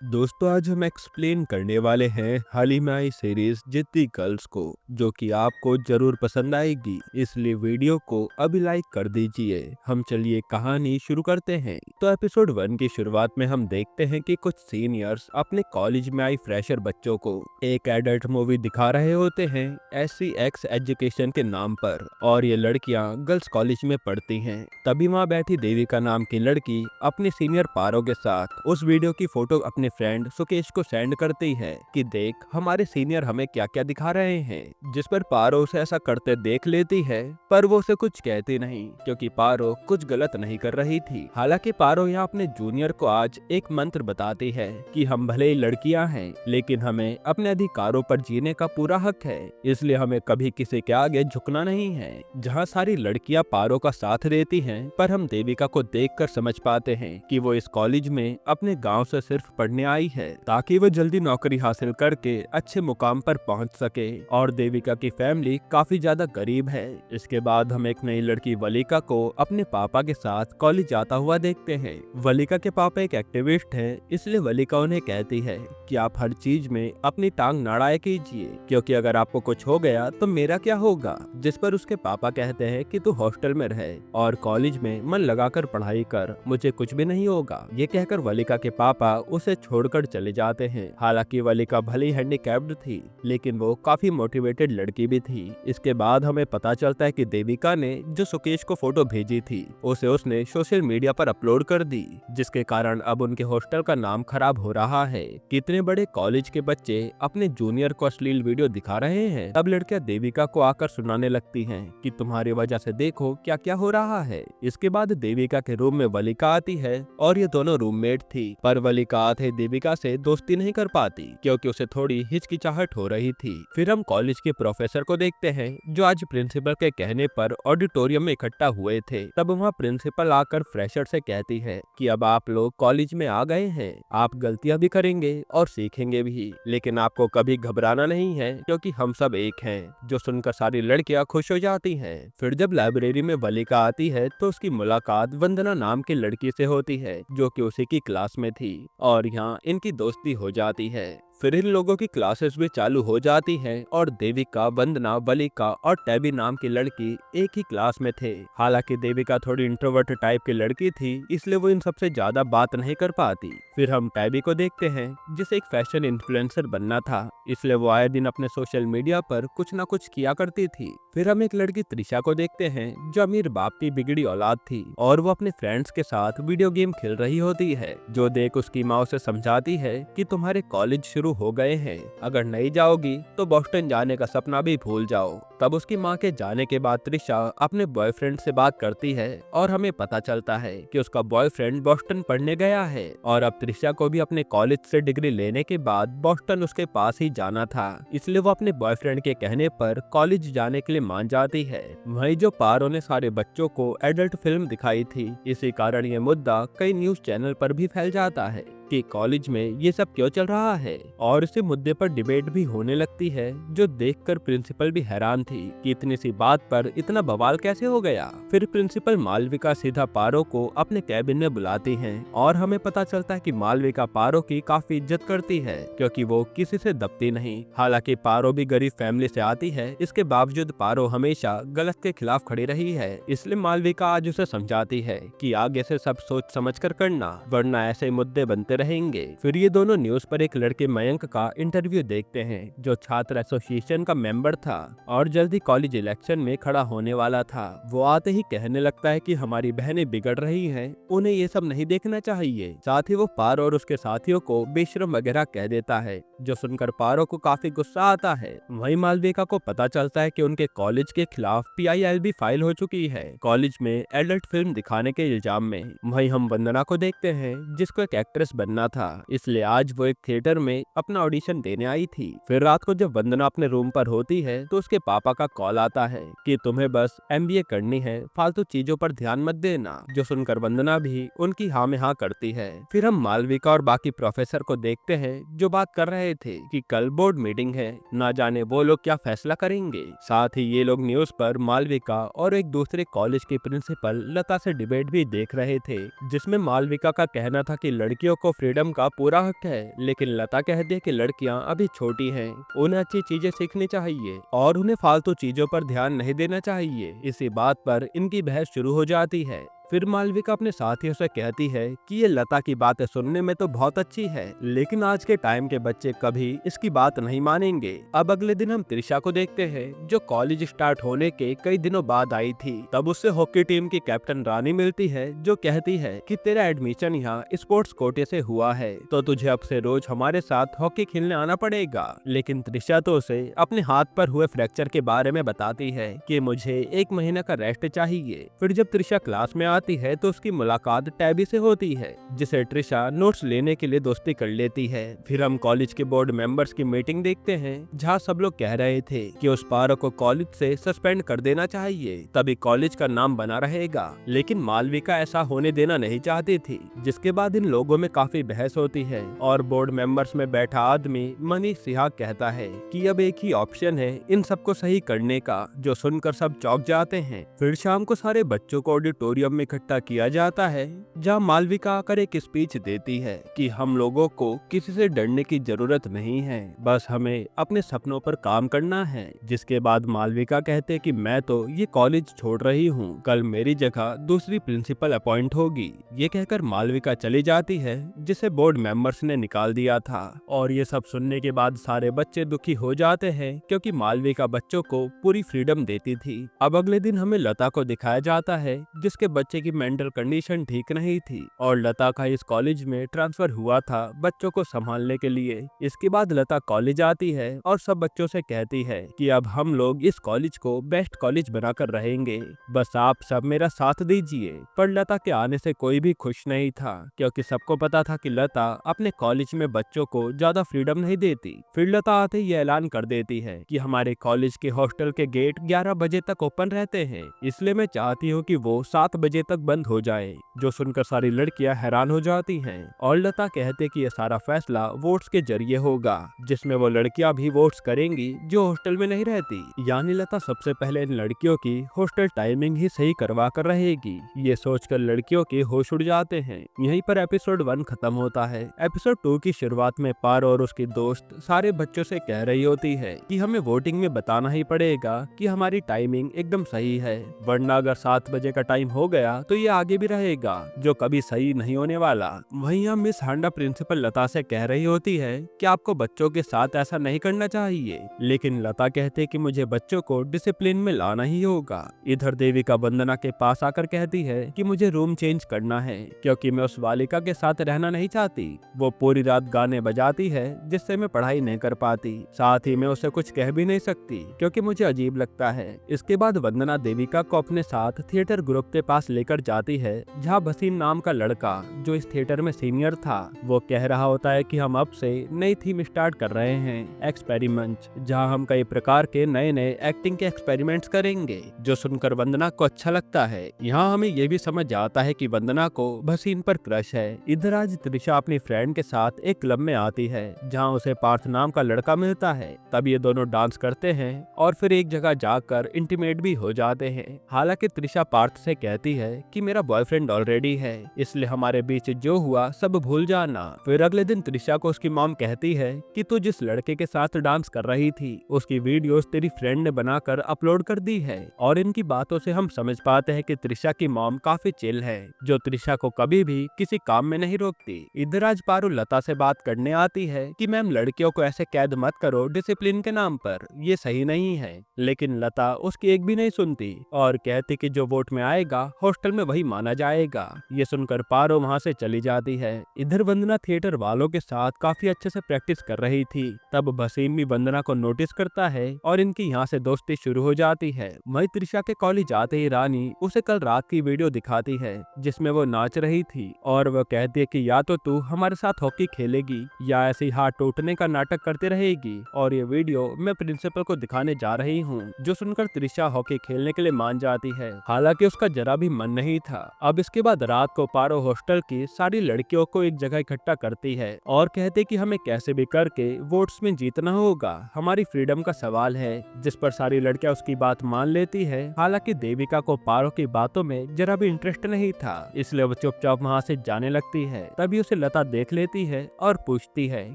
दोस्तों, आज हम एक्सप्लेन करने वाले हैं हाल ही में आई सीरीज जिद्दी गर्ल्स को, जो कि आपको जरूर पसंद आएगी। इसलिए वीडियो को अभी लाइक कर दीजिए। हम चलिए कहानी शुरू करते हैं। तो एपिसोड 1 की शुरुआत में हम देखते हैं कि कुछ सीनियर्स अपने कॉलेज में आई फ्रेशर बच्चों को एक एडल्ट मूवी दिखा रहे होते हैं SCX एजुकेशन के नाम पर, और ये लड़कियां गर्ल्स कॉलेज में पढ़ती हैं। तभी वहाँ बैठी देविका नाम की लड़की अपनी सीनियर पारो के साथ उस वीडियो की फोटो अपने फ्रेंड सुकेश को सेंड करती है कि देख हमारे सीनियर हमें क्या क्या दिखा रहे हैं, जिस पर पारो उसे ऐसा करते देख लेती है, पर वो उसे कुछ कहती नहीं क्योंकि पारो कुछ गलत नहीं कर रही थी। हालांकि पारो यहाँ अपने जूनियर को आज एक मंत्र बताती है कि हम भले ही लड़कियां हैं, लेकिन हमें अपने अधिकारों पर जीने का पूरा हक है, इसलिए हमें कभी किसी के आगे झुकना नहीं है। जहाँ सारी लड़कियां पारो का साथ देती हैं, पर हम देविका को देखकर समझ पाते हैं कि वो इस कॉलेज में अपने गांव से सिर्फ पढ़ने आई है ताकि वो जल्दी नौकरी हासिल करके अच्छे मुकाम पर पहुंच सके। और देविका की फैमिली काफी ज्यादा गरीब है। इसके बाद हम एक नई लड़की वलिका को अपने पापा के साथ कॉलेज जाता हुआ देखते हैं। वलिका के पापा एक एक्टिविस्ट हैं, इसलिए वलिका उन्हें कहती है कि आप हर चीज में अपनी टांग ना अड़ाया कीजिए, क्योंकि अगर आपको कुछ हो गया तो मेरा क्या होगा। जिस पर उसके पापा कहते हैं कि तू हॉस्टल में रहे और कॉलेज में मन लगाकर पढ़ाई कर, मुझे कुछ भी नहीं होगा। ये कहकर वलिका के पापा उसे छोड़कर चले जाते हैं। हालांकि वलिका भले ही हैंडीकैप्ड थी, लेकिन वो काफी मोटिवेटेड लड़की भी थी। इसके बाद हमें पता चलता है कि देविका ने जो सुकेश को फोटो भेजी थी उसे उसने सोशल मीडिया पर अपलोड कर दी, जिसके कारण अब उनके हॉस्टल का नाम खराब हो रहा है। कितने बड़े कॉलेज के बच्चे अपने जूनियर को अश्लील वीडियो दिखा रहे हैं। तब लड़कियां देविका को आकर सुनाने लगती हैं कि तुम्हारी वजह से देखो क्या क्या हो रहा है। इसके बाद देविका के रूम में वलिका आती है और ये दोनों रूममेट थी, पर वलिका आते देविका से दोस्ती नहीं कर पाती क्योंकि उसे थोड़ी हिचकिचाहट हो रही थी। फिर हम कॉलेज के प्रोफेसर को देखते हैं जो आज प्रिंसिपल के कहने पर ऑडिटोरियम में इकट्ठा हुए थे। तब वहाँ प्रिंसिपल आकर फ्रेशर से कहती है कि अब आप लोग कॉलेज में आ गए हैं, आप गलतियां भी करेंगे और सीखेंगे भी, लेकिन आपको कभी घबराना नहीं है क्योंकि हम सब एक हैं। जो सुनकर सारी लड़कियां खुश हो जाती हैं। फिर जब लाइब्रेरी में वलिका आती है तो उसकी मुलाकात वंदना नाम की लड़की से होती है जो कि उसी की क्लास में थी, और यहाँ इनकी दोस्ती हो जाती है। फिर इन लोगों की क्लासेस भी चालू हो जाती हैं और देविका, वंदना, वलिका और टैबी नाम की लड़की एक ही क्लास में थे। हालांकि देविका थोड़ी इंट्रोवर्ट टाइप की लड़की थी, इसलिए वो इन सबसे ज्यादा बात नहीं कर पाती। फिर हम टैबी को देखते हैं जिसे एक फैशन इन्फ्लुएंसर बनना था, इसलिए वो आए दिन अपने सोशल मीडिया पर कुछ ना कुछ किया करती थी। फिर हम एक लड़की त्रिशा को देखते हैं जो अमीर बाप की बिगड़ी औलाद थी और वो अपने फ्रेंड्स के साथ वीडियो गेम खेल रही होती है, जो देख उसकी माँ उसे समझाती है कि तुम्हारे कॉलेज शुरू हो गए हैं, अगर नहीं जाओगी तो बोस्टन जाने का सपना भी भूल जाओ। तब उसकी माँ के जाने के बाद त्रिशा अपने बॉयफ्रेंड से बात करती है और हमें पता चलता है कि उसका बॉयफ्रेंड बोस्टन पढ़ने गया है, और अब त्रिशा को भी अपने कॉलेज से डिग्री लेने के बाद बोस्टन उसके पास ही जाना था, इसलिए वो अपने बॉयफ्रेंड के कहने पर कॉलेज जाने के लिए मान जाती है। वहीं जो पारो ने सारे बच्चों को एडल्ट फिल्म दिखाई थी, इसी कारण ये मुद्दा कई न्यूज चैनल पर भी फैल जाता है कि कॉलेज में ये सब क्यों चल रहा है, और इसी मुद्दे पर डिबेट भी होने लगती है, जो देखकर प्रिंसिपल भी हैरान थी कि इतनी सी बात पर इतना बवाल कैसे हो गया। फिर प्रिंसिपल मालविका सीधा पारो को अपने कैबिन में बुलाती हैं और हमें पता चलता है कि मालविका पारो की काफी इज्जत करती है क्योंकि वो किसी से दबती नहीं। हालांकि पारो भी गरीब फैमिली से आती है, इसके बावजूद पारो हमेशा गलत के खिलाफ खड़ी रही है, इसलिए मालविका आज उसे समझाती है कि आगे से सब सोच समझ कर करना, वरना ऐसे मुद्दे बनते रहेंगे। फिर ये दोनों न्यूज पर एक लड़के मयंक का इंटरव्यू देखते हैं जो छात्र एसोसिएशन का मेंबर था और जल्दी कॉलेज इलेक्शन में खड़ा होने वाला था। वो आते ही कहने लगता है कि हमारी बहनें बिगड़ रही हैं, उन्हें ये सब नहीं देखना चाहिए। साथ ही वो पारो और उसके साथियों को बेशरम वगैरह कह देता है, जो सुनकर पारो को काफी गुस्सा आता है। वहीं मालविका को पता चलता है कि उनके कॉलेज के खिलाफ PIL भी फाइल हो चुकी है कॉलेज में एडल्ट फिल्म दिखाने के इल्जाम में। वहीं हम वंदना को देखते हैं जिसको एक एक्ट्रेस बनना था, इसलिए आज वो एक थिएटर में अपना ऑडिशन देने आई थी। फिर रात को जब वंदना अपने रूम पर होती है तो उसके पापा का कॉल आता है कि तुम्हें बस MBA करनी है, फालतू चीजों पर ध्यान मत देना, जो सुनकर वंदना भी उनकी हाँ में हाँ करती है। फिर हम मालविका और बाकी प्रोफेसर को देखते हैं जो बात कर रहे थे कि कल बोर्ड मीटिंग है, ना जाने वो लोग क्या फैसला करेंगे। साथ ही ये लोग न्यूज पर मालविका और एक दूसरे कॉलेज की प्रिंसिपल लता से डिबेट भी देख रहे थे, जिसमें मालविका का कहना था कि लड़कियों को फ्रीडम का पूरा हक है, लेकिन लता कहती है कि लड़कियां अभी छोटी हैं, उन्हें अच्छी चीजें सीखनी चाहिए और उन्हें फालतू चीजों पर ध्यान नहीं देना चाहिए। इसी बात पर इनकी बहस शुरू हो जाती है। फिर मालविका अपने साथियों से कहती है कि ये लता की बातें सुनने में तो बहुत अच्छी है, लेकिन आज के टाइम के बच्चे कभी इसकी बात नहीं मानेंगे। अब अगले दिन हम त्रिशा को देखते हैं, जो कॉलेज स्टार्ट होने के कई दिनों बाद आई थी। तब उससे हॉकी टीम की कैप्टन रानी मिलती है, जो कहती है कि तेरा एडमिशन यहाँ स्पोर्ट्स कोटे से हुआ है, तो तुझे अब से रोज हमारे साथ हॉकी खेलने आना पड़ेगा। लेकिन त्रिशा तो उसे अपने हाथ पर हुए फ्रैक्चर के बारे में बताती है कि मुझे 1 महीने का रेस्ट चाहिए। फिर जब त्रिशा क्लास में आती है तो उसकी मुलाकात टैबी से होती है, जिसे त्रिशा नोट्स लेने के लिए दोस्ती कर लेती है। फिर हम कॉलेज के बोर्ड मेंबर्स की मीटिंग देखते हैं, जहां सब लोग कह रहे थे कि उस पारो को कॉलेज से सस्पेंड कर देना चाहिए, तभी कॉलेज का नाम बना रहेगा। लेकिन मालविका ऐसा होने देना नहीं चाहती थी, जिसके बाद इन लोगों में काफी बहस होती है और बोर्ड मेंबर्स में बैठा आदमी मनीष सिहा कहता है कि अब एक ही ऑप्शन है इन सबको सही करने का, जो सुनकर सब चौंक जाते हैं। फिर शाम को सारे बच्चों को ऑडिटोरियम में इकट्ठा किया जाता है, जहां मालविका आकर एक स्पीच देती है कि हम लोगों को किसी से डरने की जरूरत नहीं है, बस हमें अपने सपनों पर काम करना है। जिसके बाद मालविका कहते कि मैं तो ये कॉलेज छोड़ रही हूँ, कल मेरी जगह दूसरी प्रिंसिपल अपॉइंट होगी। ये कहकर मालविका चली जाती है, जिसे बोर्ड मेंबर्स ने निकाल दिया था। और ये सब सुनने के बाद सारे बच्चे दुखी हो जाते हैं, क्योंकि मालविका बच्चों को पूरी फ्रीडम देती थी। अब अगले दिन हमें लता को दिखाया जाता है, जिसके बच्चे की मेंटल कंडीशन ठीक नहीं थी और लता का इस कॉलेज में ट्रांसफर हुआ था बच्चों को संभालने के लिए। इसके बाद लता कॉलेज आती है और सब बच्चों से कहती है कि अब हम लोग इस कॉलेज को बेस्ट कॉलेज बनाकर रहेंगे, बस आप सब मेरा साथ दीजिए। पर लता के आने से कोई भी खुश नहीं था, क्योंकि सबको पता था कि लता अपने कॉलेज में बच्चों को ज्यादा फ्रीडम नहीं देती। फिर लता आते ही ऐलान कर देती है कि हमारे कॉलेज के हॉस्टल के गेट 11 बजे तक ओपन रहते हैं, इसलिए मैं चाहती हूँ कि वो 7 बजे तक बंद हो जाए। जो सुनकर सारी लड़कियां हैरान हो जाती हैं और लता कहते कि यह सारा फैसला वोट्स के जरिए होगा, जिसमें वो लड़कियां भी वोट्स करेंगी जो हॉस्टल में नहीं रहती। यानी लता सबसे पहले इन लड़कियों की हॉस्टल टाइमिंग ही सही करवा कर रहेगी। ये सोचकर लड़कियों के होश उड़ जाते हैं। यहीं पर एपिसोड 1 खत्म होता है। एपिसोड 2 की शुरुआत में पारो और उसकी दोस्त सारे बच्चों से कह रही होती है कि हमें वोटिंग में बताना ही पड़ेगा कि हमारी टाइमिंग एकदम सही है, वरना अगर 7 बजे का टाइम हो गया तो ये आगे भी रहेगा, जो कभी सही नहीं होने वाला। वहीं हम मिस हांडा प्रिंसिपल लता से कह रही होती है कि आपको बच्चों के साथ ऐसा नहीं करना चाहिए, लेकिन लता कहते कि मुझे बच्चों को डिसिप्लिन में लाना ही होगा। इधर देविका वंदना के पास आकर कहती है कि मुझे रूम चेंज करना है, क्योंकि मैं उस बालिका के साथ रहना नहीं चाहती। वो पूरी रात गाने बजाती है, जिससे मैं पढ़ाई नहीं कर पाती, साथ ही मैं उसे कुछ कह भी नहीं सकती क्योंकि मुझे अजीब लगता है। इसके बाद वंदना देविका को अपने साथ थिएटर ग्रुप के पास लेकर जाती है, जहाँ वसीम नाम का लड़का, जो इस थिएटर में सीनियर था, वो कह रहा होता है कि हम अब से नई थीम स्टार्ट कर रहे हैं, एक्सपेरिमेंट, जहाँ हम कई प्रकार के नए नए एक्टिंग के एक्सपेरिमेंट्स करेंगे। जो सुनकर वंदना को अच्छा लगता है। यहाँ हमें ये भी समझ आता है कि वंदना को वसीम पर क्रश है। इधर आज त्रिशा अपनी फ्रेंड के साथ एक क्लब में आती है, जहाँ उसे पार्थ नाम का लड़का मिलता है। तब ये दोनों डांस करते हैं और फिर एक जगह जाकर इंटीमेट भी हो जाते हैं। हालांकि त्रिशा पार्थ से कहती है कि मेरा बॉयफ्रेंड ऑलरेडी है, इसलिए हमारे बीच जो हुआ सब भूल जाना। फिर अगले दिन त्रिशा को उसकी मॉम कहती है कि तू जिस लड़के के साथ डांस कर रही थी, उसकी वीडियोस तेरी फ्रेंड ने बनाकर अपलोड कर दी है। और इनकी बातों से हम समझ पाते हैं कि त्रिशा की मॉम काफी चिल है, जो त्रिशा को कभी भी किसी काम में नहीं रोकती। इधर आज पारू लता से बात करने आती है कि मैम, लड़कियों को ऐसे कैद मत करो डिसिप्लिन के नाम पर, ये सही नहीं है। लेकिन लता उसकी एक भी नहीं सुनती और कहती कि जो वोट में आएगा हॉस्टल में वही माना जाएगा। ये सुनकर पारो वहाँ से चली जाती है। इधर वंदना थिएटर वालों के साथ काफी अच्छे से प्रैक्टिस कर रही थी। तब वसीम भी वंदना को नोटिस करता है और इनकी यहाँ से दोस्ती शुरू हो जाती है। वही त्रिशा के कॉलेज आते ही रानी उसे कल रात की वीडियो दिखाती है, जिसमें वो नाच रही थी और वो कहती है कि या तो तू हमारे साथ हॉकी खेलेगी या ऐसे ही हाथ टूटने का नाटक करते रहेगी, और ये वीडियो मैं प्रिंसिपल को दिखाने जा रही हूँ। जो सुनकर त्रिशा हॉकी खेलने के लिए मान जाती है। हालांकि उसका जरा भी मन मन नहीं था। अब इसके बाद रात को पारो हॉस्टल की सारी लड़कियों को एक जगह इकट्ठा करती है और कहते कि हमें कैसे भी करके वोट्स में जीतना होगा, हमारी फ्रीडम का सवाल है। जिस पर सारी लड़कियां उसकी बात मान लेती है। हालांकि देविका को पारो की बातों में जरा भी इंटरेस्ट नहीं था, इसलिए वो चुपचाप वहाँ से जाने लगती है। तभी उसे लता देख लेती है और पूछती है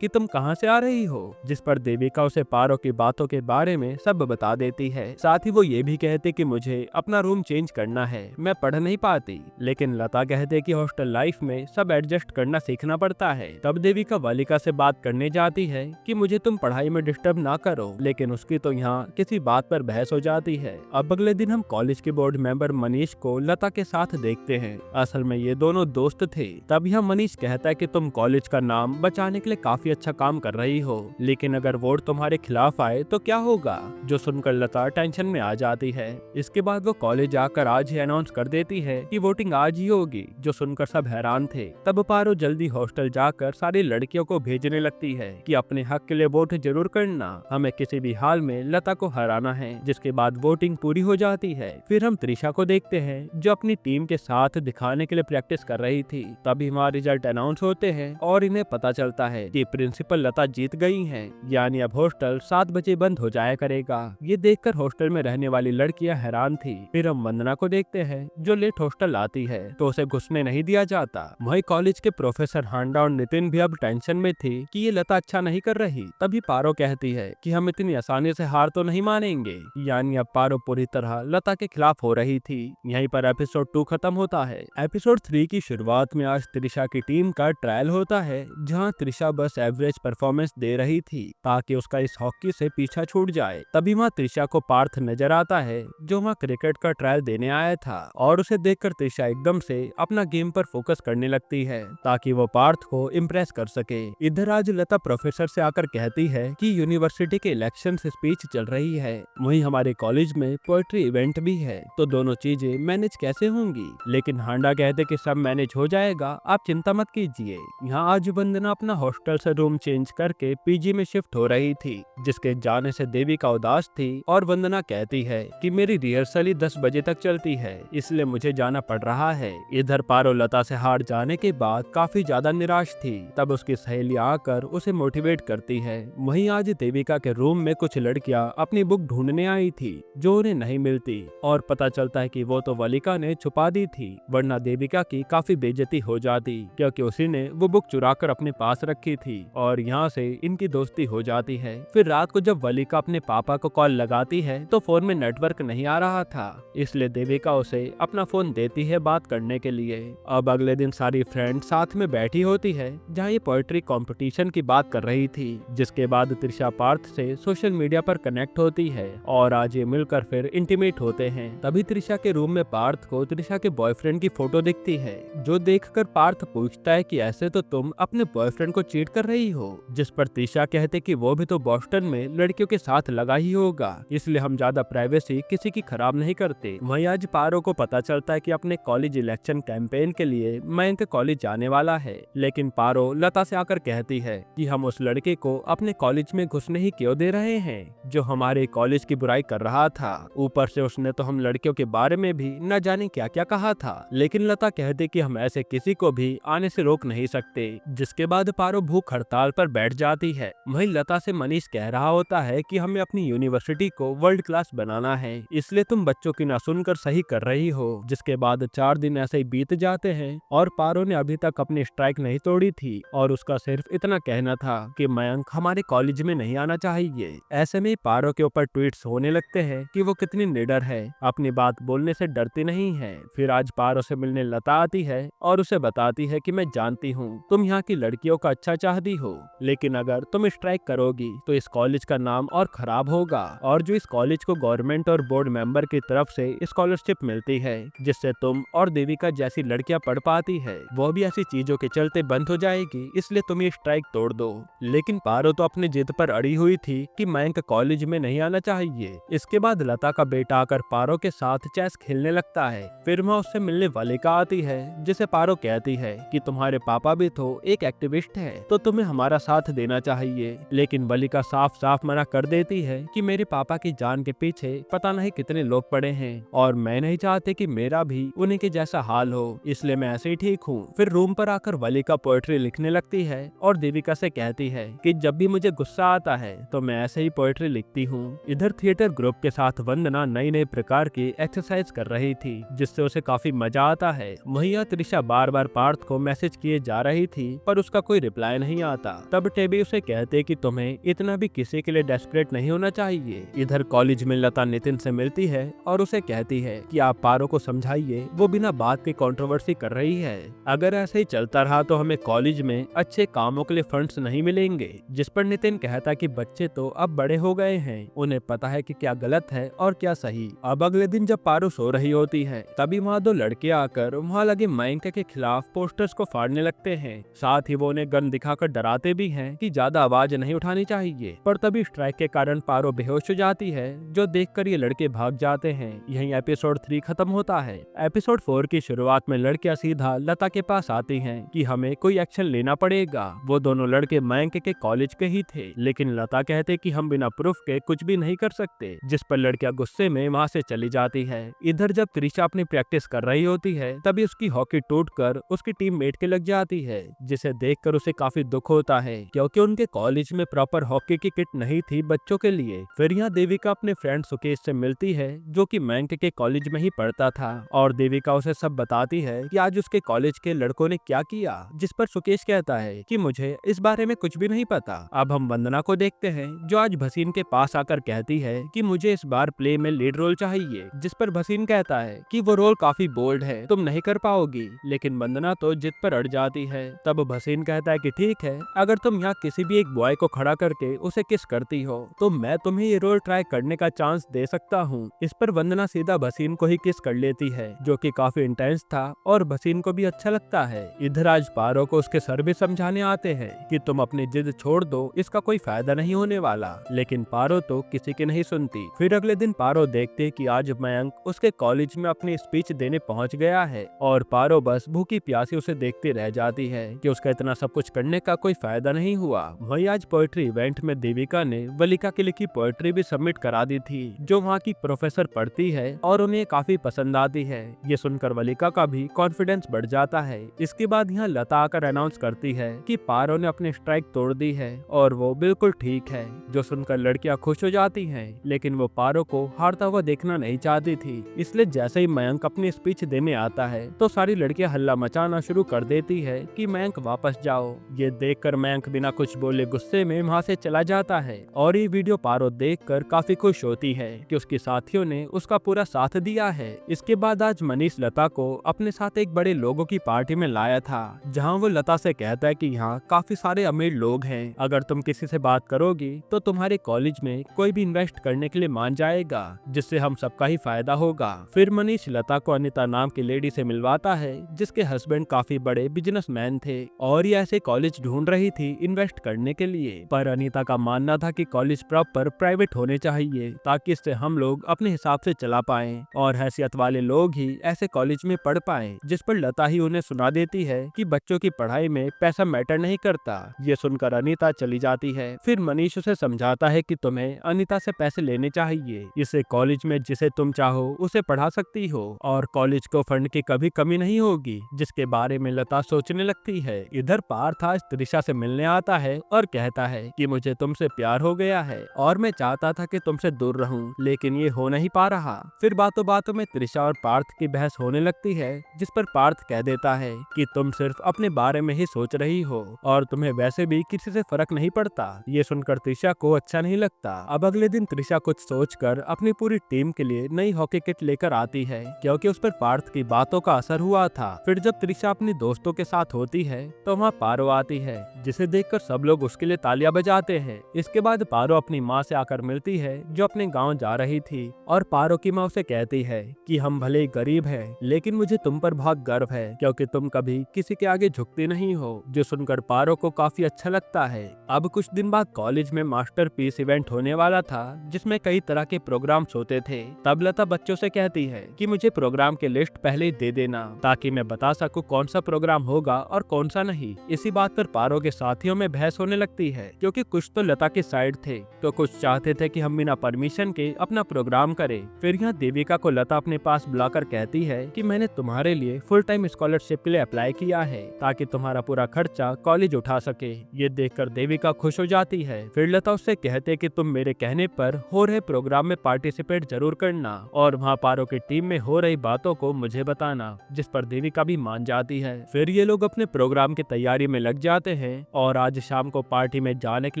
कि तुम कहाँ से आ रही हो, जिस पर देविका उसे पारो की बातों के बारे में सब बता देती है। साथ ही वो ये भी कहते कि मुझे अपना रूम चेंज करना है, मैं पढ़ नहीं पाती। लेकिन लता कहते कि हॉस्टल लाइफ में सब एडजस्ट करना सीखना पड़ता है। तब देविका वालिका से बात करने जाती है कि मुझे तुम पढ़ाई में डिस्टर्ब ना करो, लेकिन उसकी तो यहाँ किसी बात पर बहस हो जाती है। अब अगले दिन हम कॉलेज के बोर्ड मेंबर मनीष को लता के साथ देखते हैं। असल में ये दोनों दोस्त थे। तब यह मनीष कहता है कि तुम कॉलेज का नाम बचाने के लिए काफी अच्छा काम कर रही हो, लेकिन अगर वोट तुम्हारे खिलाफ आए तो क्या होगा, जो सुनकर लता टेंशन में आ जाती है। इसके बाद वो कॉलेज आकर आज ही अनाउंस कर देती है कि वोटिंग आज ही होगी, जो सुनकर सब हैरान थे। तब पारो जल्दी हॉस्टल जाकर सारी लड़कियों को भेजने लगती है कि अपने हक के लिए वोट जरूर करना, हमें किसी भी हाल में लता को हराना है। जिसके बाद वोटिंग पूरी हो जाती है। फिर हम त्रिशा को देखते हैं जो अपनी टीम के साथ दिखाने के लिए प्रैक्टिस कर रही थी। तभी हमारे रिजल्ट अनाउंस होते हैं और इन्हें पता चलता है कि प्रिंसिपल लता जीत गई हैं, यानी अब हॉस्टल 7 बजे बंद हो जाया करेगा। ये देखकर हॉस्टल में रहने वाली लड़कियां हैरान थी। फिर हम वंदना को देखते हैं जो लेट हॉस्टल आती है तो उसे घुसने नहीं दिया जाता। वही कॉलेज के प्रोफेसर हांडा और नितिन भी अब टेंशन में थे कि ये लता अच्छा नहीं कर रही। तभी पारो कहती है कि हम इतनी आसानी से हार तो नहीं मानेंगे, यानी अब पारो पूरी तरह लता के खिलाफ हो रही थी। यहीं पर एपिसोड 2 खत्म होता है। एपिसोड 3 की शुरुआत में आज त्रिशा की टीम का ट्रायल होता है, जहां त्रिशा बस एवरेज परफॉर्मेंस दे रही थी ताकि उसका इस हॉकी से पीछा छूट जाए। तभी वहाँ त्रिशा को पार्थ नजर आता है जो वहाँ क्रिकेट का ट्रायल देने आया था, और उसे देखकर त्रिशा एकदम से अपना गेम पर फोकस करने लगती है ताकि वो पार्थ को इम्प्रेस कर सके। इधर आज लता प्रोफेसर से आकर कहती है कि यूनिवर्सिटी के इलेक्शन स्पीच चल रही है, वहीं हमारे कॉलेज में पोएट्री इवेंट भी है, तो दोनों चीजें मैनेज कैसे होंगी। लेकिन हांडा कहते कि सब मैनेज हो जाएगा, आप चिंता मत कीजिए। यहाँ आज वंदना अपना हॉस्टल से रूम चेंज करके पीजी में शिफ्ट हो रही थी, जिसके जाने से देविका उदास थी और वंदना कहती है कि मेरी रिहर्सल ही 10 बजे तक चलती है, इसलिए मुझे जाना पड़ रहा है। इधर पारो लता से हार जाने के बाद काफी ज्यादा निराश थी। तब उसकी सहेली आकर उसे मोटिवेट करती है। वहीं आज देविका के रूम में कुछ लड़कियां अपनी बुक ढूंढने आई थी जो उन्हें नहीं मिलती, और पता चलता है कि वो तो वालिका ने छुपा दी थी, वरना देविका की काफी बेइज्जती हो जाती क्योंकि उसी ने वो बुक चुराकर अपने पास रखी थी, और यहाँ से इनकी दोस्ती हो जाती है। फिर रात को जब वालिका अपने पापा को कॉल लगाती है तो फोन में नेटवर्क नहीं आ रहा था, इसलिए देविका उसे अपना फोन देती है बात करने के लिए। अब अगले दिन सारी फ्रेंड साथ में बैठी होती है जहाँ ये पोएट्री कंपटीशन की बात कर रही थी, जिसके बाद त्रिशा पार्थ से सोशल मीडिया पर कनेक्ट होती है और आज ये मिलकर फिर इंटीमेट होते हैं। तभी त्रिशा के रूम में पार्थ को त्रिशा के बॉयफ्रेंड की फोटो दिखती है, जो देखकर पार्थ पूछता है कि ऐसे तो तुम अपने बॉयफ्रेंड को चीट कर रही हो, जिस पर त्रिशा कहते कि वो भी तो बोस्टन में लड़कियों के साथ लगा ही होगा, इसलिए हम ज्यादा प्राइवेसी किसी की खराब नहीं करते। वहीं आज पारो को पता चलता है कि अपने कॉलेज इलेक्शन कैंपेन के लिए मयंक कॉलेज जाने वाला है, लेकिन पारो लता से आकर कहती है कि हम उस लड़के को अपने कॉलेज में घुसने ही क्यों दे रहे हैं जो हमारे कॉलेज की बुराई कर रहा था। ऊपर से उसने तो हम लड़कियों के बारे में भी न जाने क्या क्या कहा था। लेकिन लता कहती कि हम ऐसे किसी को भी आने से रोक नहीं सकते, जिसके बाद पारो भूख हड़ताल पर बैठ जाती है। वहीं लता से मनीष कह रहा होता है कि हमें अपनी यूनिवर्सिटी को वर्ल्ड क्लास बनाना है, इसलिए तुम बच्चों की ना सुनकर सही कर रही हो। जिसके बाद 4 दिन ऐसे ही बीत जाते हैं और पारो ने अभी तक अपनी स्ट्राइक नहीं तोड़ी थी और उसका सिर्फ इतना कहना था कि मयंक हमारे कॉलेज में नहीं आना चाहिए। ऐसे में पारो के ऊपर ट्वीट्स होने लगते हैं कि वो कितनी निडर है, अपनी बात बोलने से डरती नहीं है। फिर आज पारो से मिलने लता आती है और उसे बताती है कि मैं जानती हूँ तुम यहाँ की लड़कियों का अच्छा चाहती हो, लेकिन अगर तुम स्ट्राइक करोगी तो इस कॉलेज का नाम और खराब होगा, और जो इस कॉलेज को गवर्नमेंट और बोर्ड मेंबर की तरफ से स्कॉलरशिप मिलती है जिससे तुम और देविका जैसी लड़कियां पढ़ पाती है, वो भी ऐसी चीजों के चलते बंद हो जाएगी, इसलिए तुम ये स्ट्राइक तोड़ दो। लेकिन पारो तो अपनी जिद पर अड़ी हुई थी कि मयंक कॉलेज में नहीं आना चाहिए। इसके बाद लता का बेटा आकर पारो के साथ चेस खेलने लगता है। फिर वहाँ उससे मिलने वालिका आती है जिसे पारो कहती है कि तुम्हारे पापा भी तो एक एक्टिविस्ट है, तो तुम्हें हमारा साथ देना चाहिए। लेकिन वालिका साफ साफ मना कर देती है कि मेरे पापा की जान के पीछे पता नहीं कितने लोग पड़े हैं और मैं नहीं चाहती कि मेरा भी उन्हीं के जैसा हाल हो, इसलिए मैं ऐसे ही ठीक हूँ। फिर रूम पर आकर वलिका पोएट्री लिखने लगती है और देविका से कहती है कि जब भी मुझे गुस्सा आता है तो मैं ऐसे ही पोएट्री लिखती हूँ। इधर थिएटर ग्रुप के साथ वंदना नई नई प्रकार की एक्सरसाइज कर रही थी, जिससे उसे काफी मजा आता है। वहीं यहाँ त्रिशा बार बार पार्थ को मैसेज किए जा रही थी, पर उसका कोई रिप्लाई नहीं आता। तब टेबी उसे कहते कि तुम्हें इतना भी किसी के लिए डेस्परेट नहीं होना चाहिए। इधर कॉलेज में लता नितिन से मिलती है और उसे कहती है कि आप पारो को समझाइए, वो बिना बात की कंट्रोवर्सी कर रही है। अगर ऐसे ही चलता रहा तो हमें कॉलेज में अच्छे कामों के लिए फंड्स नहीं मिलेंगे। जिस पर नितिन कहता कि बच्चे तो अब बड़े हो गए हैं, उन्हें पता है कि क्या गलत है और क्या सही। अब अगले दिन जब पारो सो रही होती है, तभी वहाँ दो लड़के आकर वहाँ लगे मयंक के खिलाफ पोस्टर्स को फाड़ने लगते हैं। साथ ही वो उन्हें गन दिखाकर डराते भी हैं कि ज्यादा आवाज नहीं उठानी चाहिए। पर तभी स्ट्राइक के कारण पारो बेहोश हो जाती है, जो देखकर ये लड़के भाग जाते हैं। यहीं एपिसोड 3 खत्म होता है। एपिसोड 4 की शुरुआत में लड़कियां सीधा लता के पास आती हैं कि हमें कोई एक्शन लेना पड़ेगा। वो दोनों लड़के मयंक के कॉलेज के ही थे, लेकिन लता कहते कि हम बिना प्रूफ के कुछ भी नहीं कर सकते, जिस पर लड़कियां गुस्से में वहाँ से चली जाती है। इधर जब त्रिशा अपनी प्रैक्टिस कर रही होती है, तभी उसकी हॉकी टूटकर उसकी टीममेट के लग जाती है, जिसे देखकर उसे काफी दुख होता है, क्योंकि उनके कॉलेज में प्रॉपर हॉकी की किट नहीं थी बच्चों के लिए। फिर यहाँ देविका अपने फ्रेंड सुकेश से मिलती है, जो कि मयंक के कॉलेज में ही पढ़ता था, और देविका उसे सब बताती है कि आज उसके कॉलेज के लड़कों ने क्या किया। जिस पर सुकेश कहता है कि मुझे इस बारे में कुछ भी नहीं पता। अब हम वंदना को देखते हैं, जो आज भसीन के पास आकर कहती है कि मुझे इस बार प्ले में लीड रोल चाहिए। जिस पर भसीन कहता है कि वो रोल काफी बोल्ड है, तुम नहीं कर पाओगी। लेकिन वंदना तो जिद पर अड़ जाती है। तब भसीन कहता है कि ठीक है, अगर तुम यहाँ किसी भी एक बॉय को खड़ा करके उसे किस करती हो तो मैं तुम्हें ये रोल ट्राई करने का चांस दे सकता हूँ। इस पर वंदना सीधा भसीन को ही किस कर लेती है, जो कि काफी इंटेंस था और भसीन को भी अच्छा लगता है। इधर आज पारो को उसके सर भी समझाने आते हैं कि तुम अपनी जिद छोड़ दो, इसका कोई फायदा नहीं होने वाला। लेकिन पारो तो किसी की नहीं सुनती। फिर अगले दिन पारो देखते कि आज मयंक उसके कॉलेज में अपनी स्पीच देने पहुंच गया है, और पारो बस भूखी प्यासी उसे देखती रह जाती है कि उसका इतना सब कुछ करने का कोई फायदा नहीं हुआ। वही आज पोएट्री इवेंट में देविका ने वलिका की लिखी पोएट्री भी सबमिट करा दी थी, जो वहाँ की प्रोफेसर पढ़ती है और उन्हें काफी पसंद आती है। ये सुनकर वलिका का भी कॉन्फिडेंस बढ़ जाता है। इसके बाद यहाँ लता आकर अनाउंस करती है कि पारो ने अपनी स्ट्राइक तोड़ दी है और वो बिल्कुल ठीक है, जो सुनकर लड़कियां खुश हो जाती हैं। लेकिन वो पारो को हारता हुआ देखना नहीं चाहती थी, इसलिए जैसे ही मयंक अपनी स्पीच देने आता है तो सारी लड़कियां हल्ला मचाना शुरू कर देती है कि मयंक वापस जाओ। ये देखकर मयंक बिना कुछ बोले गुस्से में वहाँ से चला जाता है, और ये वीडियो पारो देखकर काफी खुश होती है कि उसके साथियों ने उसका पूरा साथ दिया है। इसके बाद आज मनीष लता को अपने साथ एक बड़े लोगों की पार्टी में लाया था, जहाँ वो लता से कहता है कि यहाँ काफी सारे अमीर लोग हैं, अगर तुम किसी से बात करोगी तो तुम्हारे कॉलेज में कोई भी इन्वेस्ट करने के लिए मान जाएगा, जिससे हम सबका ही फायदा होगा। फिर मनीष लता को अनिता नाम की लेडी से मिलवाता है, जिसके हस्बैंड काफी बड़े बिजनेसमैन थे और ये ऐसे कॉलेज ढूंढ रही थी इन्वेस्ट करने के लिए। पर अनिता का मानना था कि कॉलेज प्रॉपर प्राइवेट होने चाहिए, ताकि इससे हम लोग अपने हिसाब से चला पाएं और हैसियत वाले लोग ही ऐसे कॉलेज में पढ़ पाएं। जिस पर लता ही उन्हें सुना देती है कि बच्चों की पढ़ाई में पैसा मैटर नहीं करता। ये सुनकर अनिता चली जाती है। फिर मनीष उसे समझाता है कि तुम्हें अनिता से पैसे लेने चाहिए, इसे कॉलेज में जिसे तुम चाहो उसे पढ़ा सकती हो और कॉलेज को फंड की कभी कमी नहीं होगी, जिसके बारे में लता सोचने लगती है। इधर पार्थ आज त्रिशा से मिलने आता है और कहता है कि मुझे तुमसे प्यार हो गया है और मैं चाहता था कि तुमसे दूर रहूं, लेकिन ये हो नहीं पा रहा। फिर बातों बातों में त्रिशा और पार्थ की बहस होने लगती है, जिस पर पार्थ कह देता है कि तुम सिर्फ अपने बारे में ही सोच रही हो और तुम्हें वैसे भी किसी से फर्क नहीं पड़ता। ये सुनकर त्रिशा को अच्छा नहीं लगता। अब अगले दिन त्रिशा कुछ सोचकर अपनी पूरी टीम के लिए नई हॉकी किट लेकर आती है, क्योंकि उस पर पार्थ की बातों का असर हुआ था। फिर जब त्रिशा अपनी दोस्तों के साथ होती है तो वहाँ पारो आती है, जिसे देखकर सब लोग उसके लिए तालियां बजाते हैं। इसके बाद पारो अपनी माँ से आकर मिलती है, जो अपने गाँव जा रही थी, और पारो की माँ उसे कहती है कि हम भले ही गरीब हैं, लेकिन मुझे तुम पर बहुत गर्व है, क्योंकि तुम कभी किसी के आगे झुकती नहीं हो। जो सुनकर पारो को काफी अच्छा लगता है। अब कुछ दिन बाद कॉलेज में मास्टरपीस इवेंट होने वाला था, जिसमें कई तरह के प्रोग्राम्स होते थे। तब लता बच्चों से कहती है कि मुझे प्रोग्राम के लिस्ट पहले ही दे देना, ताकि मैं बता सकूं कौन सा प्रोग्राम होगा और कौन सा नहीं। इसी बात पर पारो के साथियों में बहस होने लगती है, क्योंकि कुछ तो लता के साइड थे तो कुछ चाहते थे कि हम बिना परमिशन के अपना प्रोग्राम करें। फिर यहाँ देविका को लता अपने पास पास बुलाकर कहती है कि मैंने तुम्हारे लिए फुल टाइम स्कॉलरशिप के लिए अप्लाई किया है ताकि तुम्हारा पूरा खर्चा कॉलेज उठा सके। ये देखकर देविका खुश हो जाती है। फिर लता उससे कहते कि तुम मेरे कहने पर हो रहे प्रोग्राम में पार्टिसिपेट जरूर करना और वहाँ पारो की टीम में हो रही बातों को मुझे बताना, जिस पर देविका भी मान जाती है। फिर ये लोग अपने प्रोग्राम की तैयारी में लग जाते हैं और आज शाम को पार्टी में जाने के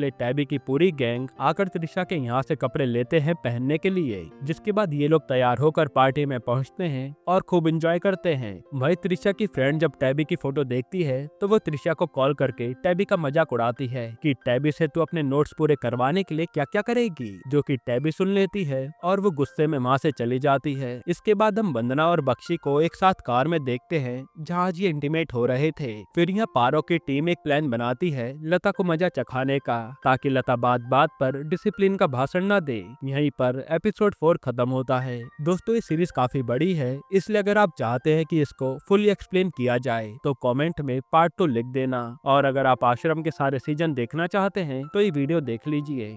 लिए टैबी की पूरी गैंग आकर त्रिशा के यहाँ से कपड़े लेते हैं पहनने के लिए, जिसके बाद ये लोग तैयार होकर पार्टी में पहुँचते हैं और खूब एंजॉय करते हैं। वही त्रिशा की फ्रेंड जब टैबी की फोटो देखती है तो वो त्रिशा को कॉल करके टैबी का मजाक उड़ाती है कि टैबी से तू अपने नोट्स पूरे करवाने के लिए क्या क्या करेगी, जो कि टैबी सुन लेती है और वो गुस्से में वहाँ से चली जाती है। इसके बाद हम वंदना और बख्शी को एक साथ कार में देखते हैं जहाँ आज ये इंटीमेट हो रहे थे। फिर यहाँ पारो की टीम एक प्लान बनाती है लता को मजा चखाने का, ताकि लता बात बात पर डिसिप्लिन का भाषण न दे। यहीं पर एपिसोड 4 खत्म होता है। दोस्तों ये सीरीज काफी बड़ी है, इसलिए अगर आप चाहते हैं कि इसको फुली एक्सप्लेन किया जाए तो कमेंट में पार्ट 2 लिख देना, और अगर आप आश्रम के सारे सीजन देखना चाहते हैं तो ये वीडियो देख लीजिए।